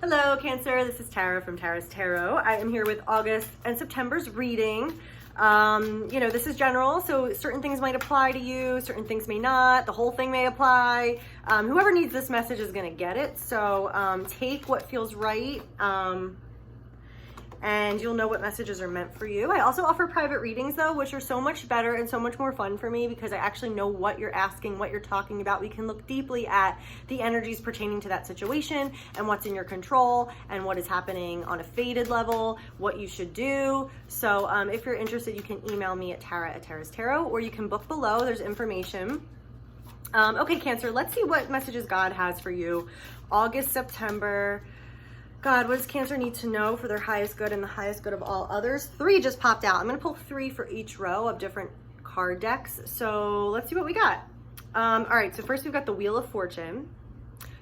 Hello, Cancer. This is Tara from Tara's Tarot. I am here with August and September's reading. This is general, so certain things might apply to you, certain things may not. The whole thing may apply. Whoever needs this message is going to get it. So take what feels right. And you'll know what messages are meant for you. I also offer private readings though, which are so much better and so much more fun for me because I actually know what you're asking, what you're talking about. We can look deeply at the energies pertaining to that situation and what's in your control and what is happening on a fated level, what you should do. So if you're interested, you can email me at tara@tarastarot, or you can book below. There's information. Okay, Cancer, let's see what messages God has for you. August, September. God, what does Cancer need to know for their highest good and the highest good of all others? 3 just popped out. I'm going to pull 3 for each row of different card decks. So let's see what we got. All right, so first we've got the Wheel of Fortune.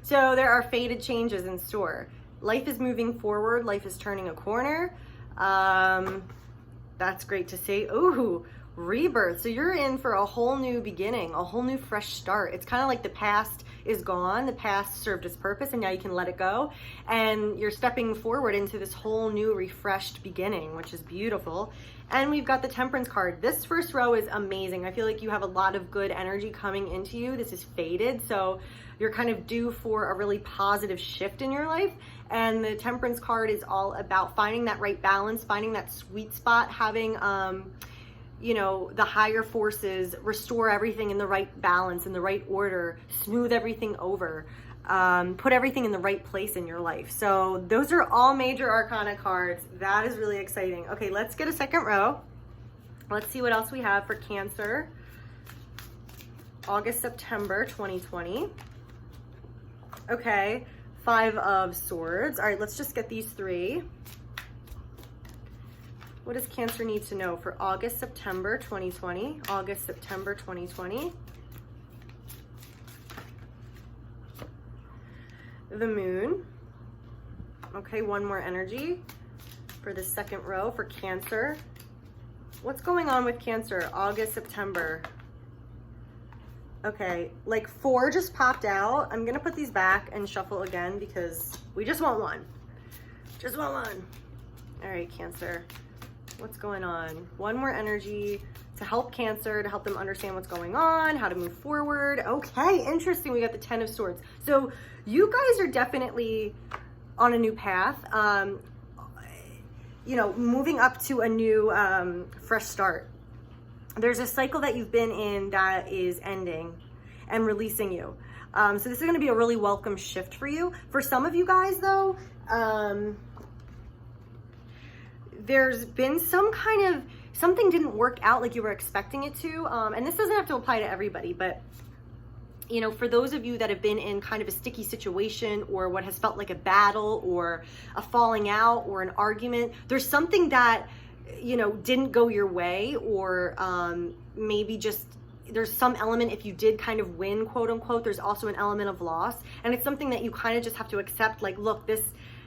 So there are fated changes in store. Life is moving forward. Life is turning a corner. That's great to see. Ooh, rebirth. So you're in for a whole new beginning, a whole new fresh start. It's kind of like the past is gone. The past served its purpose and now you can let it go. And you're stepping forward into this whole new refreshed beginning, which is beautiful. And we've got the Temperance card. This first row is amazing. I feel like you have a lot of good energy coming into you. This is fated. So you're kind of due for a really positive shift in your life. And the Temperance card is all about finding that right balance, finding that sweet spot, having, the higher forces restore everything in the right balance, in the right order, smooth everything over, put everything in the right place in your life. So those are all major arcana cards. That is really exciting. Okay, let's get a second row. Let's see what else we have for Cancer. August, September 2020. Okay, 5 of Swords. All right, let's just get these 3. What does Cancer need to know for August, September 2020? August, September 2020. The Moon. Okay, 1 more energy for the second row for Cancer. What's going on with Cancer? August, September. Okay, like 4 just popped out. I'm gonna put these back and shuffle again because we just want 1. Just want 1. All right, Cancer. What's going on? 1 more energy to help Cancer, to help them understand what's going on, how to move forward. Okay, interesting. We got the 10 of Swords. So you guys are definitely on a new path, moving up to a new fresh start. There's a cycle that you've been in that is ending and releasing you. So this is going to be a really welcome shift for you. For some of you guys though, there's been something didn't work out like you were expecting it to. And this doesn't have to apply to everybody, but for those of you that have been in kind of a sticky situation or what has felt like a battle or a falling out or an argument, there's something that, didn't go your way, or maybe just there's some element, if you did kind of win, quote unquote, there's also an element of loss. And it's something that you kind of just have to accept, like, look, this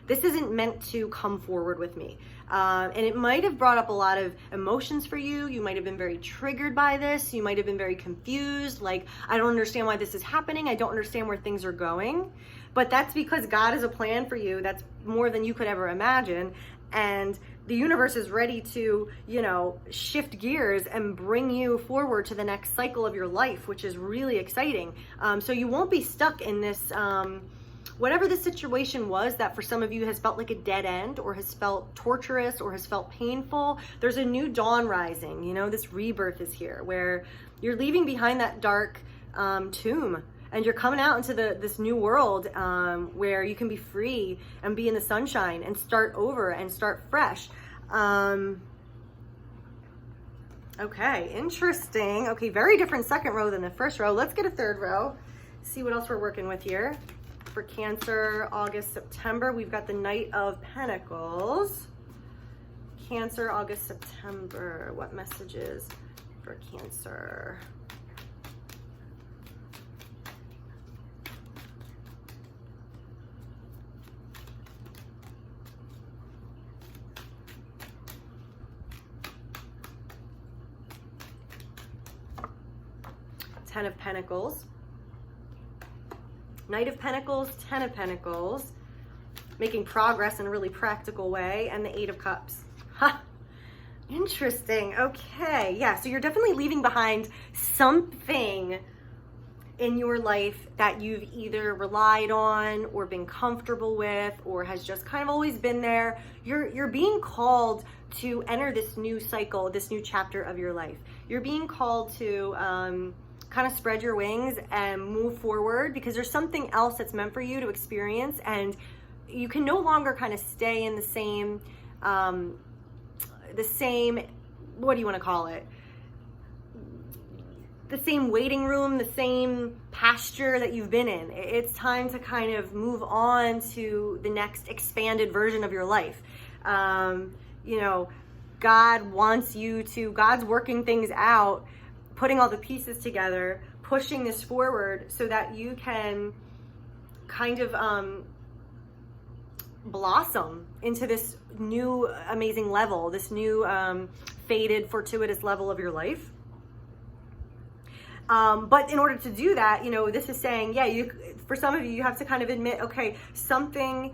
isn't meant to come forward with me. And it might have brought up a lot of emotions for you. You might have been very triggered by this. You might have been very confused. Like, I don't understand why this is happening. I don't understand where things are going. But that's because God has a plan for you that's more than you could ever imagine. And the universe is ready to, shift gears and bring you forward to the next cycle of your life, which is really exciting. So you won't be stuck in this, whatever the situation was that for some of you has felt like a dead end or has felt torturous or has felt painful. There's a new dawn rising. This rebirth is here where you're leaving behind that dark tomb. And you're coming out into this new world where you can be free and be in the sunshine and start over and start fresh. Okay, interesting. Okay, very different second row than the first row. Let's get a third row. See what else we're working with here. For Cancer, August, September, we've got the Knight of Pentacles. Cancer, August, September. What messages for Cancer? Ten of Pentacles, Knight of Pentacles, Ten of Pentacles, making progress in a really practical way, and the Eight of Cups. Ha! Interesting. Okay. Yeah. So you're definitely leaving behind something in your life that you've either relied on or been comfortable with or has just kind of always been there. You're being called to enter this new cycle, this new chapter of your life. You're being called to kind of spread your wings and move forward, because there's something else that's meant for you to experience, and you can no longer kind of stay in the same, what do you want to call it? The same waiting room, the same pasture that you've been in. It's time to kind of move on to the next expanded version of your life. You know, God wants you to, God's working things out, putting all the pieces together, pushing this forward so that you can kind of blossom into this new amazing level, this new fated, fortuitous level of your life. But in order to do that, you know, this is saying, yeah, for some of you, you have to kind of admit, okay, something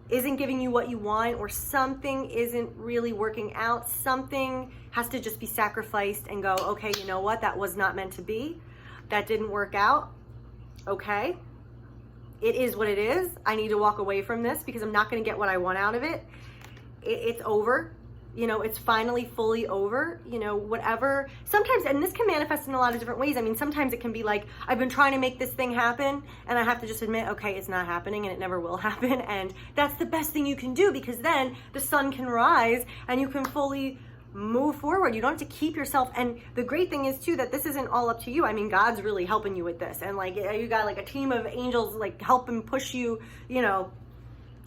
isn't giving you what you want, or something isn't really working out. Something has to just be sacrificed and go, okay, you know what? That was not meant to be. That didn't work out. Okay. It is what it is. I need to walk away from this because I'm not going to get what I want out of it. It's over. You know, it's finally fully over, you know, whatever. Sometimes, and this can manifest in a lot of different ways. I mean, sometimes it can be like, I've been trying to make this thing happen, and I have to just admit, okay, it's not happening, and it never will happen. And that's the best thing you can do, because then the sun can rise and you can fully move forward. You don't have to keep yourself. And the great thing is too, that this isn't all up to you. I mean, God's really helping you with this. And like, you got like a team of angels, like helping push you, you know,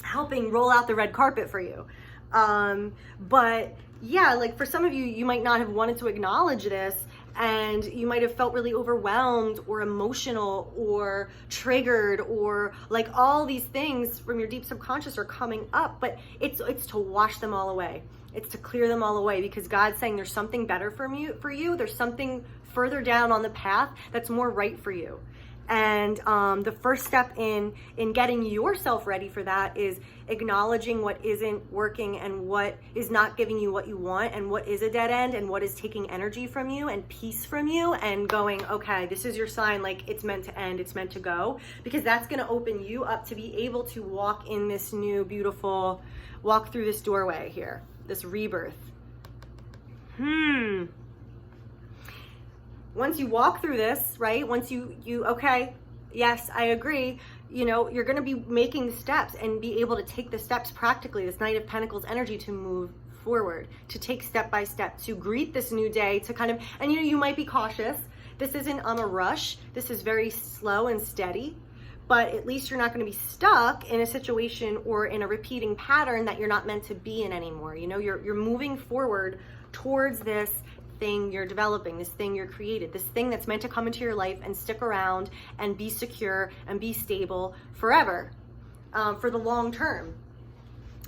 helping roll out the red carpet for you. But yeah, like for some of you, you might not have wanted to acknowledge this, and you might have felt really overwhelmed or emotional or triggered, or like all these things from your deep subconscious are coming up, but it's to wash them all away. It's to clear them all away, because God's saying there's something better for you. There's something further down on the path that's more right for you. And the first step in getting yourself ready for that is acknowledging what isn't working and what is not giving you what you want, and what is a dead end, and what is taking energy from you and peace from you, and going, okay, this is your sign, like it's meant to end, it's meant to go, because that's going to open you up to be able to walk in this new, beautiful, walk through this doorway here, this rebirth. Once you walk through this, right? Once you okay, yes, I agree. You know, you're going to be making steps and be able to take the steps practically, this Knight of Pentacles energy, to move forward, to take step by step, to greet this new day, to kind of, and you know, you might be cautious. This isn't a rush. This is very slow and steady, but at least you're not going to be stuck in a situation or in a repeating pattern that you're not meant to be in anymore. You know, you're moving forward towards this thing you're developing, this thing you're created, this thing that's meant to come into your life and stick around and be secure and be stable forever, for the long term.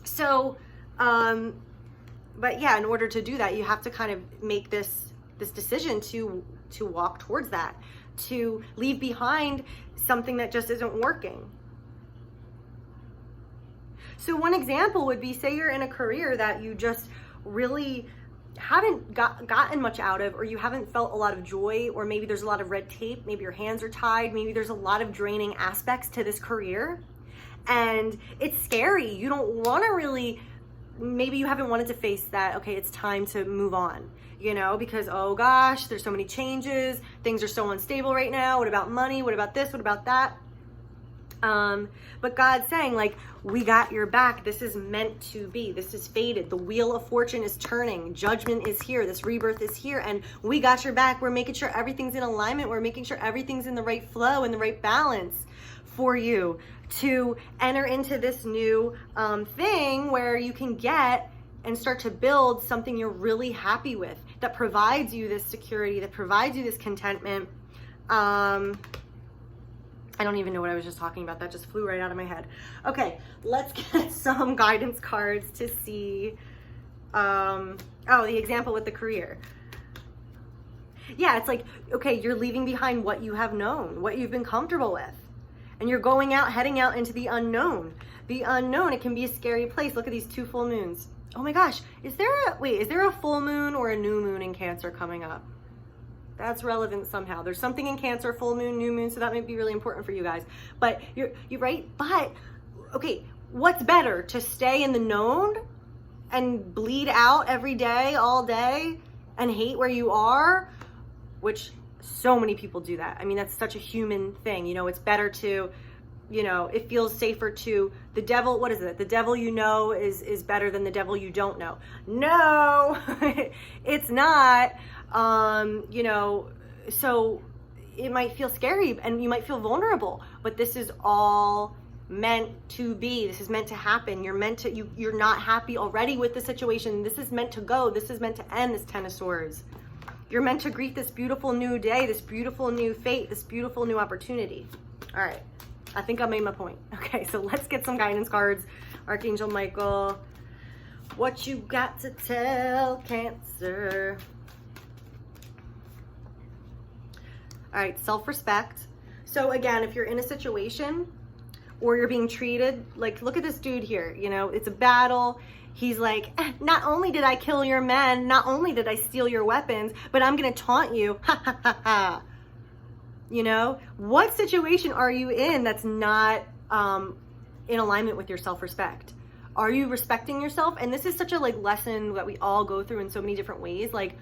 So, but yeah, in order to do that, you have to kind of make this decision to walk towards that, to leave behind something that just isn't working. So one example would be, say you're in a career that you just really haven't gotten much out of, or you haven't felt a lot of joy, or maybe there's a lot of red tape, maybe your hands are tied, maybe there's a lot of draining aspects to this career, and it's scary. You don't want to really, maybe you haven't wanted to face that, okay, it's time to move on, you know, because, oh gosh, there's so many changes, things are so unstable right now, what about money, what about this, what about that? But God's saying, like, we got your back. This is meant to be. This is fated. The wheel of fortune is turning. Judgment is here. This rebirth is here, and we got your back. We're making sure everything's in alignment. We're making sure everything's in the right flow and the right balance for you to enter into this new thing where you can get and start to build something you're really happy with, that provides you this security, that provides you this contentment. I don't even know what I was just talking about. That just flew right out of my head. Okay, let's get some guidance cards to see. The example with the career. Yeah, it's like, okay, you're leaving behind what you have known, what you've been comfortable with. And you're going out, heading out into the unknown. The unknown, it can be a scary place. Look at these 2 full moons. Oh my gosh, is there a full moon or a new moon in Cancer coming up? That's relevant somehow. There's something in Cancer, full moon, new moon, so that might be really important for you guys. But you're right. But okay, what's better, to stay in the known and bleed out every day, all day, and hate where you are, which so many people do that. I mean, that's such a human thing. You know, it's better to, you know, it feels safer to the devil. What is it? The devil you know is better than the devil you don't know. No, it's not. You know, so it might feel scary and you might feel vulnerable, but this is all meant to be. This is meant to happen. You're meant to, you're not happy already with the situation. This is meant to go. This is meant to end, this 10 of Swords. You're meant to greet this beautiful new day, this beautiful new fate, this beautiful new opportunity. All right. I think I made my point. Okay, so let's get some guidance cards. Archangel Michael, what you got to tell Cancer? All right, self-respect. So again, if you're in a situation or you're being treated, like, look at this dude here, you know, it's a battle. He's like, not only did I kill your men, not only did I steal your weapons, but I'm going to taunt you. Ha ha ha ha. You know, what situation are you in that's not in alignment with your self-respect? Are you respecting yourself? And this is such a like lesson that we all go through in so many different ways. Like,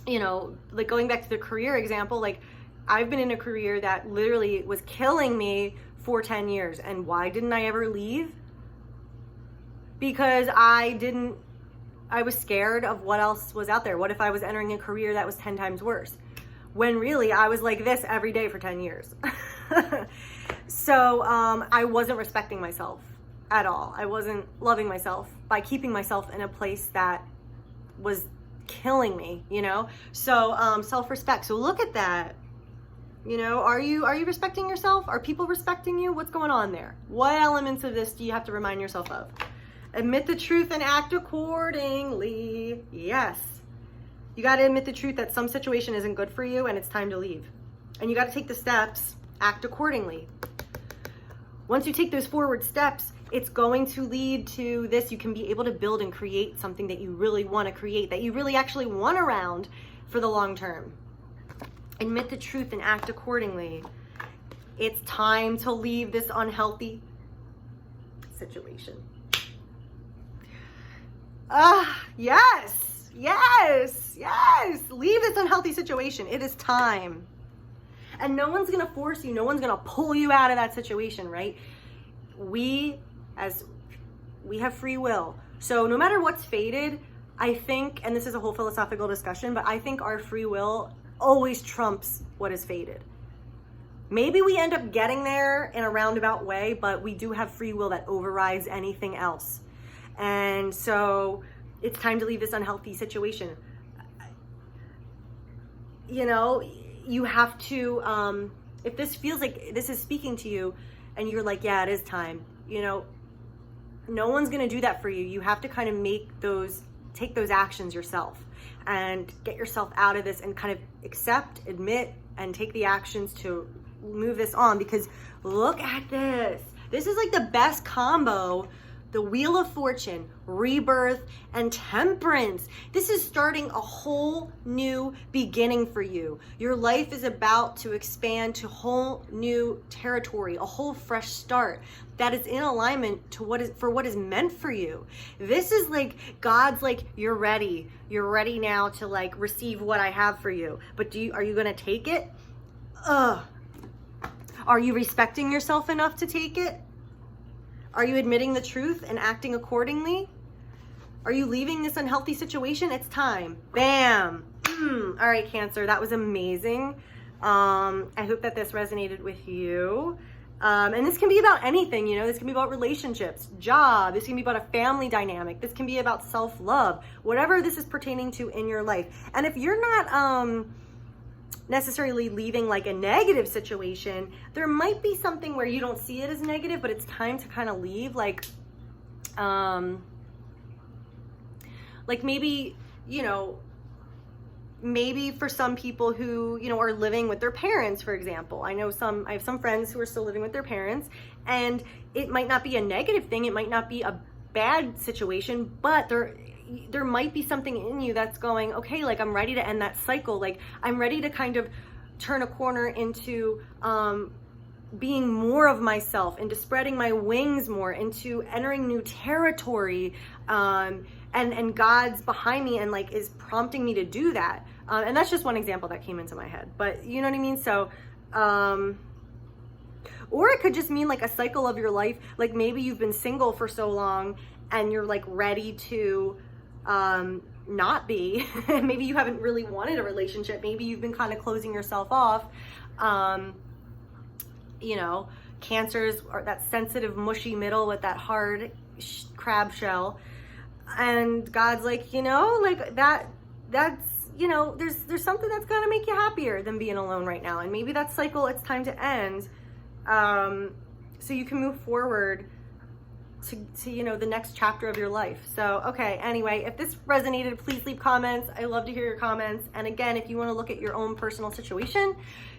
you know, like going back to the career example, like I've been in a career that literally was killing me for 10 years. And why didn't I ever leave? Because I was scared of what else was out there. What if I was entering a career that was 10 times worse? When really I was like this every day for 10 years. So I wasn't respecting myself at all. I wasn't loving myself by keeping myself in a place that was killing me, you know? So self-respect. So look at that. You know, are you respecting yourself? Are people respecting you? What's going on there? What elements of this do you have to remind yourself of? Admit the truth and act accordingly. Yes. You got to admit the truth that some situation isn't good for you and it's time to leave. And you got to take the steps, act accordingly. Once you take those forward steps, it's going to lead to this. You can be able to build and create something that you really want to create, that you really actually want around for the long term. Admit the truth and act accordingly. It's time to leave this unhealthy situation. Yes, yes, yes. Leave this unhealthy situation. It is time. And no one's going to force you. No one's going to pull you out of that situation, right? We have free will. So no matter what's fated, I think, and this is a whole philosophical discussion, but I think our free will always trumps what is fated. Maybe we end up getting there in a roundabout way, but we do have free will that overrides anything else. And so it's time to leave this unhealthy situation. You know, you have to, if this feels like this is speaking to you and you're like, yeah, it is time, you know, no one's going to do that for you. You have to kind of take those actions yourself and get yourself out of this and kind of accept, admit, and take the actions to move this on. Because look at this. This is like the best combo. The Wheel of Fortune, rebirth, and temperance. This is starting a whole new beginning for you. Your life is about to expand to whole new territory, a whole fresh start that is in alignment to what is meant for you. This is like God's like, you're ready. You're ready now to like receive what I have for you. But are you gonna take it? Are you respecting yourself enough to take it? Are you admitting the truth and acting accordingly? Are you leaving this unhealthy situation? It's time. Bam. All right, Cancer, that was amazing. I hope that this resonated with you. And this can be about anything, you know, this can be about relationships, job, this can be about a family dynamic, this can be about self-love, whatever this is pertaining to in your life. And if you're not necessarily leaving like a negative situation, there might be something where you don't see it as negative, but it's time to kind of leave. Like maybe, you know, maybe for some people who, you know, are living with their parents, for example. I have some friends who are still living with their parents, and it might not be a negative thing. It might not be a bad situation, but there might be something in you that's going, okay, like I'm ready to end that cycle. Like I'm ready to kind of turn a corner into being more of myself, into spreading my wings more, into entering new territory, and God's behind me and like is prompting me to do that. And that's just one example that came into my head, but you know what I mean? So, or it could just mean like a cycle of your life. Like maybe you've been single for so long and you're like ready to not be. Maybe you haven't really wanted a relationship. Maybe you've been kind of closing yourself off. You know, Cancers or that sensitive, mushy middle with that hard crab shell. And God's like, you know, like that's, you know, there's something that's gonna make you happier than being alone right now. And maybe that cycle, it's time to end. So you can move forward to, you know, the next chapter of your life. So, okay, anyway, if this resonated, please leave comments. I love to hear your comments. And again, if you want to look at your own personal situation,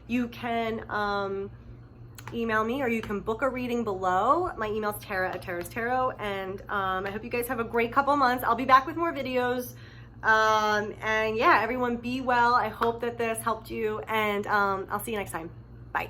you can email me, or you can book a reading below. My email's Tara@Tara's Tarot. And I hope you guys have a great couple months. I'll be back with more videos. And yeah, everyone be well. I hope that this helped you, and I'll see you next time. Bye.